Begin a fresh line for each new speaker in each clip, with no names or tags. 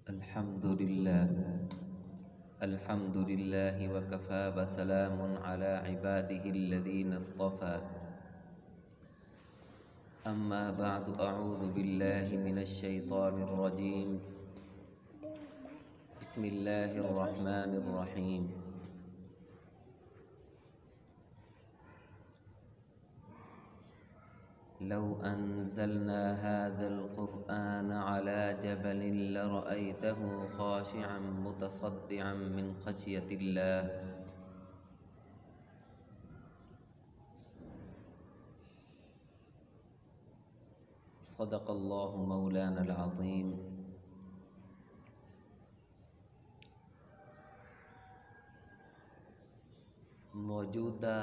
الحمد لله وكفى وسلام على عباده الذين اصطفى أما بعد أعوذ بالله من الشيطان الرجيم بسم الله الرحمن الرحيم لو أنزلنا هذا القرآن على جبل لرأيته خاشعا متصدعا من خشية الله صدق الله مولانا العظيم. موجودہ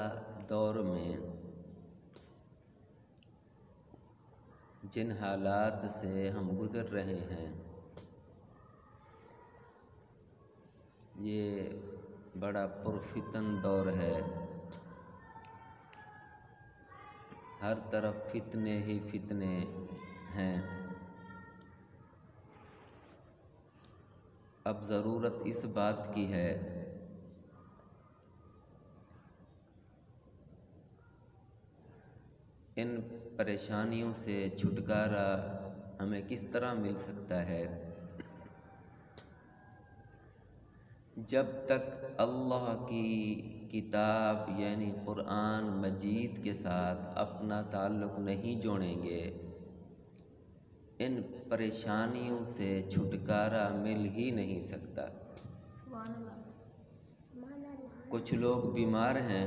دور میں جن حالات سے ہم گزر رہے ہیں یہ بڑا پرفتن دور ہے. ہر طرف فتنے ہی فتنے ہیں. اب ضرورت اس بات کی ہے ان پریشانیوں سے چھٹکارا ہمیں کس طرح مل سکتا ہے. جب تک اللہ کی کتاب یعنی قرآن مجید کے ساتھ اپنا تعلق نہیں جوڑیں گے ان پریشانیوں سے چھٹکارا مل ہی نہیں سکتا. کچھ لوگ بیمار ہیں،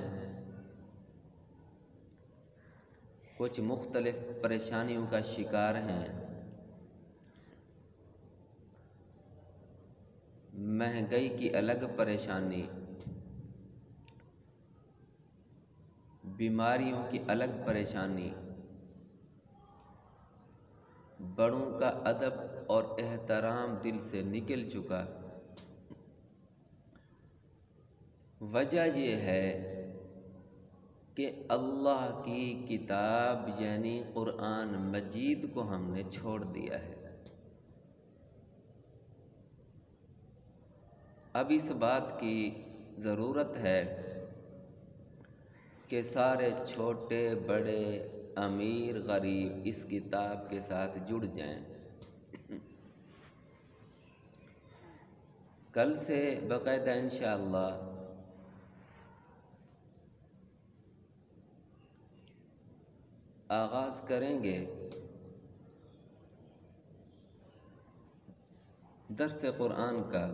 کچھ مختلف پریشانیوں کا شکار ہیں. مہنگائی کی الگ پریشانی، بیماریوں کی الگ پریشانی، بڑوں کا ادب اور احترام دل سے نکل چکا. وجہ یہ ہے کہ اللہ کی کتاب یعنی قرآن مجید کو ہم نے چھوڑ دیا ہے. اب اس بات کی ضرورت ہے کہ سارے چھوٹے بڑے امیر غریب اس کتاب کے ساتھ جڑ جائیں. کل سے باقاعدہ انشاءاللہ آغاز کریں گے درس قرآن کا.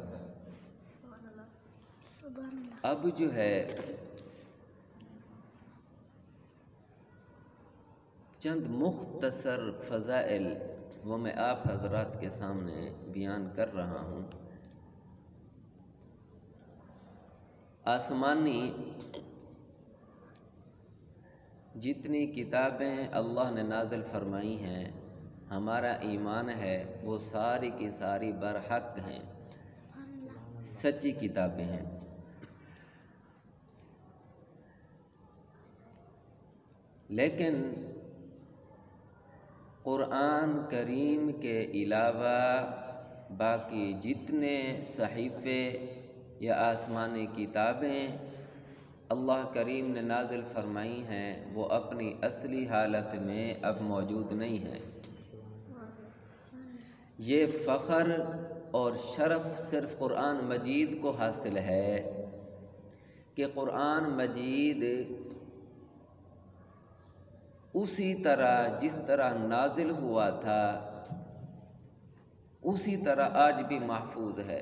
اب جو ہے چند مختصر فضائل وہ میں آپ حضرات کے سامنے بیان کر رہا ہوں. آسمانی جتنی کتابیں اللہ نے نازل فرمائی ہیں ہمارا ایمان ہے وہ ساری کی ساری برحق ہیں، سچی کتابیں ہیں. لیکن قرآن کریم کے علاوہ باقی جتنے صحیفے یا آسمانی کتابیں اللہ کریم نے نازل فرمائی ہیں وہ اپنی اصلی حالت میں اب موجود نہیں ہیں. یہ فخر اور شرف صرف قرآن مجید کو حاصل ہے کہ قرآن مجید اسی طرح جس طرح نازل ہوا تھا اسی طرح آج بھی محفوظ ہے.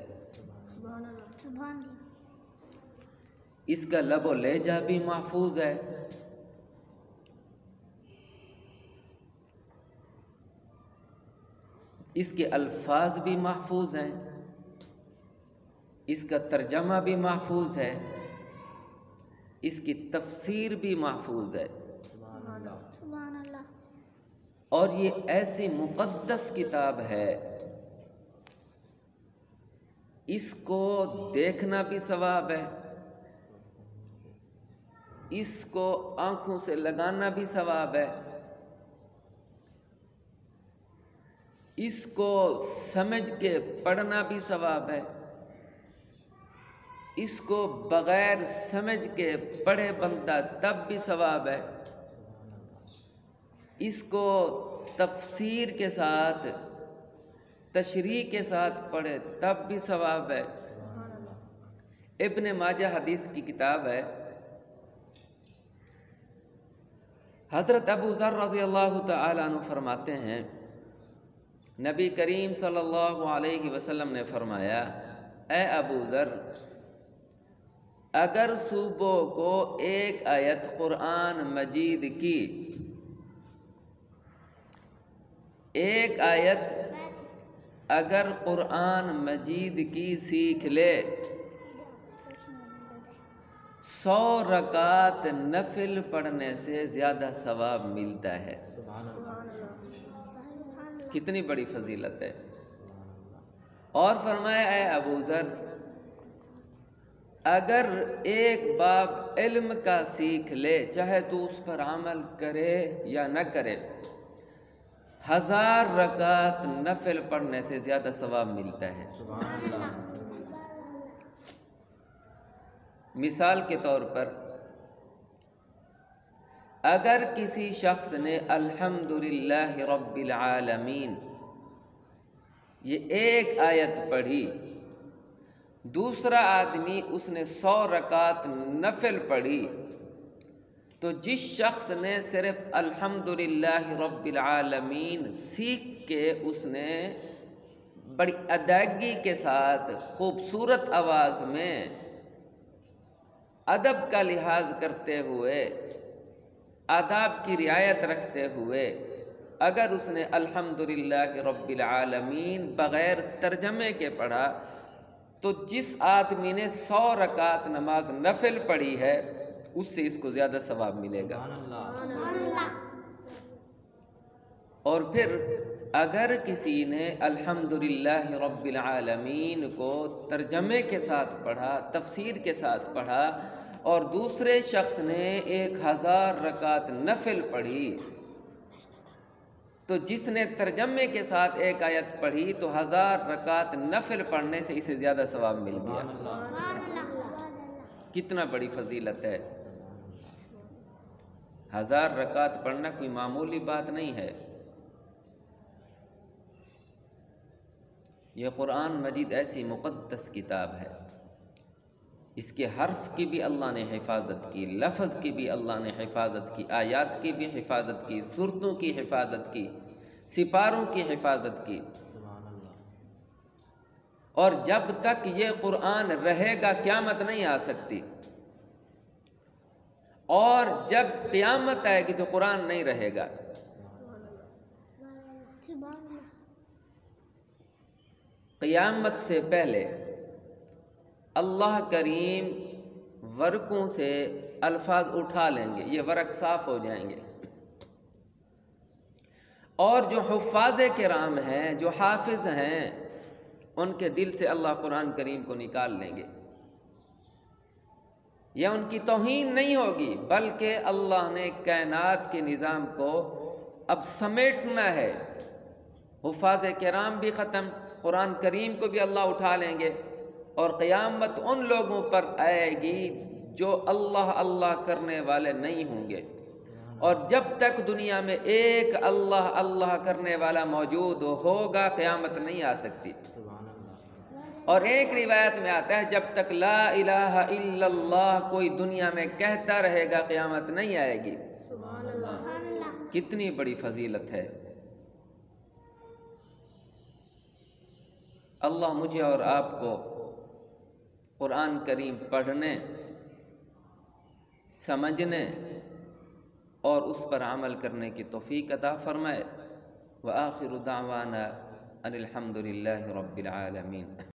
اس کا لب و لہجہ بھی محفوظ ہے، اس کے الفاظ بھی محفوظ ہیں، اس کا ترجمہ بھی محفوظ ہے، اس کی تفسیر بھی محفوظ ہے. اور یہ ایسی مقدس کتاب ہے اس کو دیکھنا بھی ثواب ہے، اس کو آنکھوں سے لگانا بھی ثواب ہے، اس کو سمجھ کے پڑھنا بھی ثواب ہے، اس کو بغیر سمجھ کے پڑھے بندہ تب بھی ثواب ہے، اس کو تفسیر کے ساتھ تشریح کے ساتھ پڑھے تب بھی ثواب ہے۔ ابن ماجہ حدیث کی کتاب ہے، حضرت ابو ذر رضی اللہ تعالی عنہ فرماتے ہیں نبی کریم صلی اللہ علیہ وسلم نے فرمایا، اے ابو ذر، اگر صبح کو ایک آیت قرآن مجید کی، ایک آیت اگر قرآن مجید کی سیکھ لے، 100 رکعت نفل پڑھنے سے زیادہ ثواب ملتا ہے۔ کتنی بڑی فضیلت ہے۔ اور فرمایا، اے ابو ذر، اگر ایک باب علم کا سیکھ لے، چاہے تو اس پر عمل کرے یا نہ کرے، 1000 رکعت نفل پڑھنے سے زیادہ ثواب ملتا ہے۔ مثال کے طور پر، اگر کسی شخص نے الحمدللہ رب العالمین یہ ایک آیت پڑھی، دوسرا آدمی اس نے 100 رکعت نفل پڑھی، تو جس شخص نے صرف الحمدللہ رب العالمین سیکھ کے اس نے بڑی ادائیگی کے ساتھ خوبصورت آواز میں ادب کا لحاظ کرتے ہوئے، آداب کی رعایت رکھتے ہوئے اگر اس نے الحمدللہ رب العالمین بغیر ترجمے کے پڑھا، تو جس آدمی نے 100 رکعت نماز نفل پڑھی ہے اس سے اس کو زیادہ ثواب ملے گا۔ اور پھر اگر کسی نے الحمدللہ رب العالمین کو ترجمے کے ساتھ پڑھا، تفسیر کے ساتھ پڑھا، اور دوسرے شخص نے 1000 رکعت نفل پڑھی، تو جس نے ترجمے کے ساتھ ایک آیت پڑھی تو 1000 رکعت نفل پڑھنے سے اسے زیادہ ثواب مل گیا۔ کتنا بڑی فضیلت ہے۔ 1000 رکعت پڑھنا کوئی معمولی بات نہیں ہے۔ یہ قرآن مجید ایسی مقدس کتاب ہے، اس کے حرف کی بھی اللہ نے حفاظت کی، لفظ کی بھی اللہ نے حفاظت کی، آیات کی بھی حفاظت کی، سورتوں کی حفاظت کی، سپاروں کی حفاظت کی۔ اور جب تک یہ قرآن رہے گا قیامت نہیں آ سکتی، اور جب قیامت آئے گی تو قرآن نہیں رہے گا۔ قیامت سے پہلے اللہ کریم ورقوں سے الفاظ اٹھا لیں گے، یہ ورق صاف ہو جائیں گے، اور جو حفاظ کرام ہیں، جو حافظ ہیں، ان کے دل سے اللہ قرآن کریم کو نکال لیں گے۔ یہ ان کی توہین نہیں ہوگی، بلکہ اللہ نے کائنات کے نظام کو اب سمیٹنا ہے۔ حفاظ کرام بھی ختم، قرآن کریم کو بھی اللہ اٹھا لیں گے، اور قیامت ان لوگوں پر آئے گی جو اللہ اللہ کرنے والے نہیں ہوں گے۔ اور جب تک دنیا میں ایک اللہ اللہ کرنے والا موجود ہوگا قیامت نہیں آ سکتی۔ اور ایک روایت میں آتا ہے جب تک لا الہ الا اللہ کوئی دنیا میں کہتا رہے گا قیامت نہیں آئے گی۔ کتنی بڑی فضیلت ہے۔ اللہ مجھے اور آپ کو قرآن کریم پڑھنے، سمجھنے اور اس پر عمل کرنے کی توفیق عطا فرمائے۔ وآخر دعوانا ان الحمد للہ رب العالمین۔